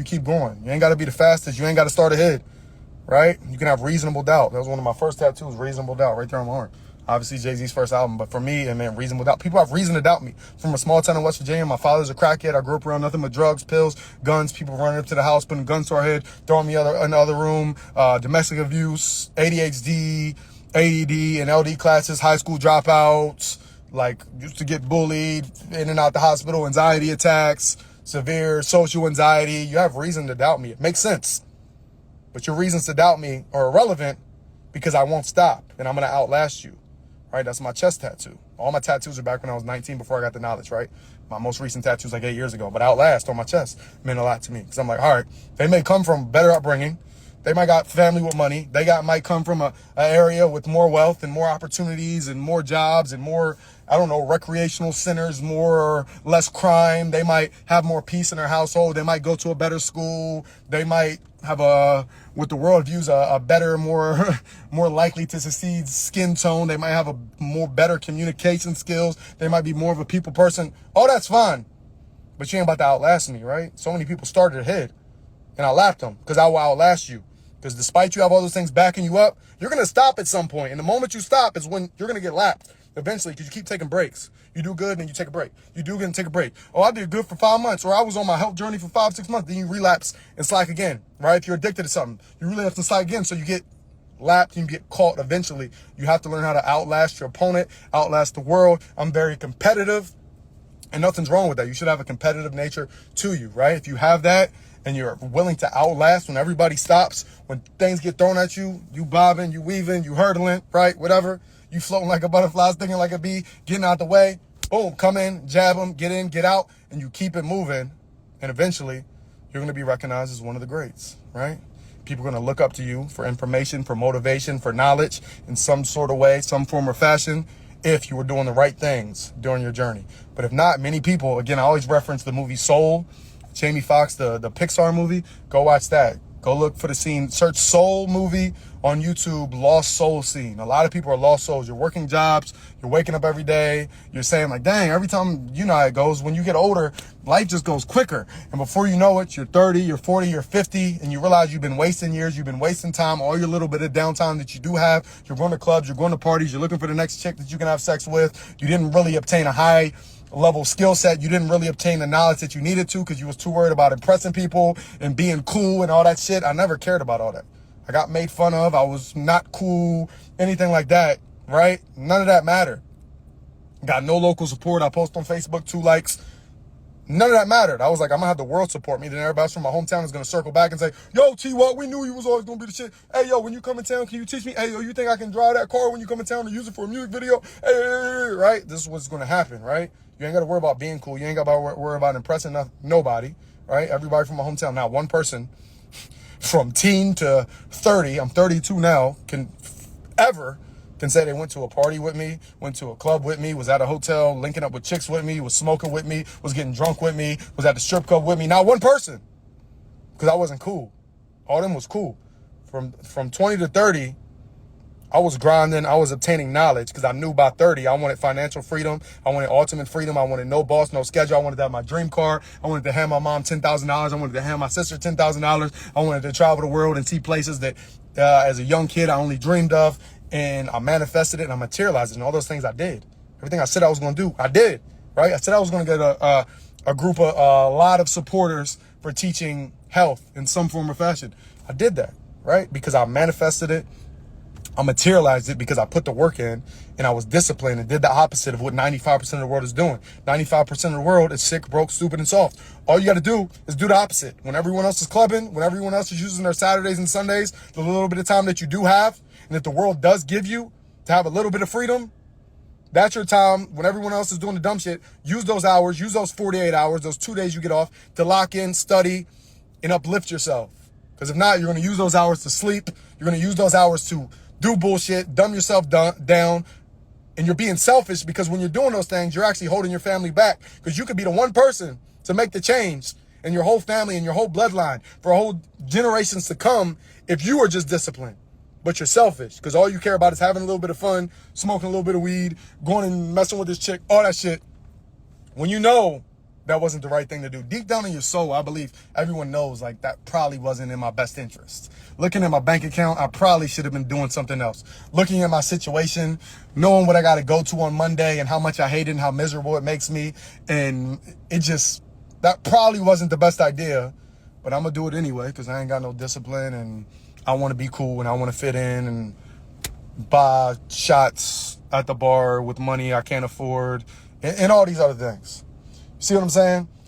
you keep going. You ain't got to be the fastest. You ain't got to start ahead, right? You can have reasonable doubt. That was one of my first tattoos, reasonable doubt, right there on my arm. Obviously, Jay-Z's first album, but for me, it meant reasonable doubt. People have reason to doubt me. From a small town in West Virginia, my father's a crackhead. I grew up around nothing but drugs, pills, guns, people running up to the house, putting guns to our head, throwing me in the other room, domestic abuse, ADHD, AED, and LD classes, high school dropouts, like used to get bullied, in and out the hospital, anxiety attacks, severe social anxiety. You have reason to doubt me. It makes sense. But your reasons to doubt me are irrelevant because I won't stop and I'm going to outlast you. Right, that's my chest tattoo. All my tattoos are back when I was 19 before I got the knowledge, right? My most recent tattoo was like 8 years ago, but Outlast on my chest meant a lot to me because I'm like, all right, they may come from better upbringing. They might got family with money. Might come from a area with more wealth and more opportunities and more jobs and more, I don't know, recreational centers, more or less crime. They might have more peace in their household. They might go to a better school. They might have what the world views a better, more likely to succeed skin tone. They might have a more better communication skills. They might be more of a people person. Oh, that's fine. But you ain't about to outlast me, right? So many people started ahead and I lapped them because I will outlast you. Because despite you have all those things backing you up, you're going to stop at some point. And the moment you stop is when you're going to get lapped eventually because you keep taking breaks. You do good, then you take a break. You do good and take a break. Oh, I did good for 5 months, or I was on my health journey for 5-6 months. Then you relapse and slack again, right? If you're addicted to something, you relapse and slack again. So you get lapped and you get caught eventually. You have to learn how to outlast your opponent, outlast the world. I'm very competitive, and nothing's wrong with that. You should have a competitive nature to you, right? If you have that and you're willing to outlast when everybody stops, when things get thrown at you, you bobbing, you weaving, you hurdling, right? Whatever. You floating like a butterfly, stinging like a bee, getting out the way. Boom, come in, jab them, get in, get out, and you keep it moving. And eventually, you're going to be recognized as one of the greats, right? People are going to look up to you for information, for motivation, for knowledge in some sort of way, some form or fashion, if you were doing the right things during your journey. But if not, many people, again, I always reference the movie Soul, Jamie Foxx, the Pixar movie. Go watch that. Go look for the scene. Search Soul movie on YouTube, lost soul scene. A lot of people are lost souls. You're working jobs. You're waking up every day. You're saying like, dang, every time, you know how it goes. When you get older, life just goes quicker. And before you know it, you're 30, you're 40, you're 50, and you realize you've been wasting years. You've been wasting time. All your little bit of downtime that you do have. You're going to clubs. You're going to parties. You're looking for the next chick that you can have sex with. You didn't really obtain a high level skill set. You didn't really obtain the knowledge that you needed to because you was too worried about impressing people and being cool and all that shit. I never cared about all that. I got made fun of. I was not cool, anything like that, right? None of that mattered. Got no local support. I post on Facebook, 2 likes. None of that mattered. I was like, I'm gonna have the world support me. Then everybody else from my hometown is gonna circle back and say, yo, T-Walk, we knew you was always gonna be the shit. Hey, yo, when you come in town, can you teach me? Hey, yo, you think I can drive that car when you come in town and use it for a music video? Hey, right? This is what's gonna happen, right? You ain't gotta worry about being cool. You ain't gotta worry about impressing nobody, right? Everybody from my hometown. Now, one person from teen to 30, I'm 32 now, can say they went to a party with me, went to a club with me, was at a hotel, linking up with chicks with me, was smoking with me, was getting drunk with me, was at the strip club with me. Not one person, because I wasn't cool. All of them was cool. From 20 to 30, I was grinding. I was obtaining knowledge because I knew by 30, I wanted financial freedom. I wanted ultimate freedom. I wanted no boss, no schedule. I wanted to have my dream car. I wanted to hand my mom $10,000. I wanted to hand my sister $10,000. I wanted to travel the world and see places that as a young kid, I only dreamed of. And I manifested it and I materialized it. And all those things I did. Everything I said I was going to do, I did. Right? I said I was going to get a group of a lot of supporters for teaching health in some form or fashion. I did that, right? Because I manifested it. I materialized it because I put the work in and I was disciplined and did the opposite of what 95% of the world is doing. 95% of the world is sick, broke, stupid, and soft. All you got to do is do the opposite. When everyone else is clubbing, when everyone else is using their Saturdays and Sundays, the little bit of time that you do have and that the world does give you to have a little bit of freedom, that's your time. When everyone else is doing the dumb shit, use those hours, use those 48 hours, those 2 days you get off to lock in, study, and uplift yourself. Because if not, you're going to use those hours to sleep. You're going to use those hours to do bullshit, dumb yourself down, and you're being selfish because when you're doing those things, you're actually holding your family back because you could be the one person to make the change in your whole family and your whole bloodline for whole generations to come if you are just disciplined. But you're selfish because all you care about is having a little bit of fun, smoking a little bit of weed, going and messing with this chick, all that shit. When you know that wasn't the right thing to do. Deep down in your soul, I believe everyone knows like that probably wasn't in my best interest. Looking at my bank account, I probably should have been doing something else. Looking at my situation, knowing what I got to go to on Monday and how much I hate it and how miserable it makes me. And it just, that probably wasn't the best idea, but I'm going to do it anyway because I ain't got no discipline and I want to be cool and I want to fit in and buy shots at the bar with money I can't afford and all these other things. See what I'm saying?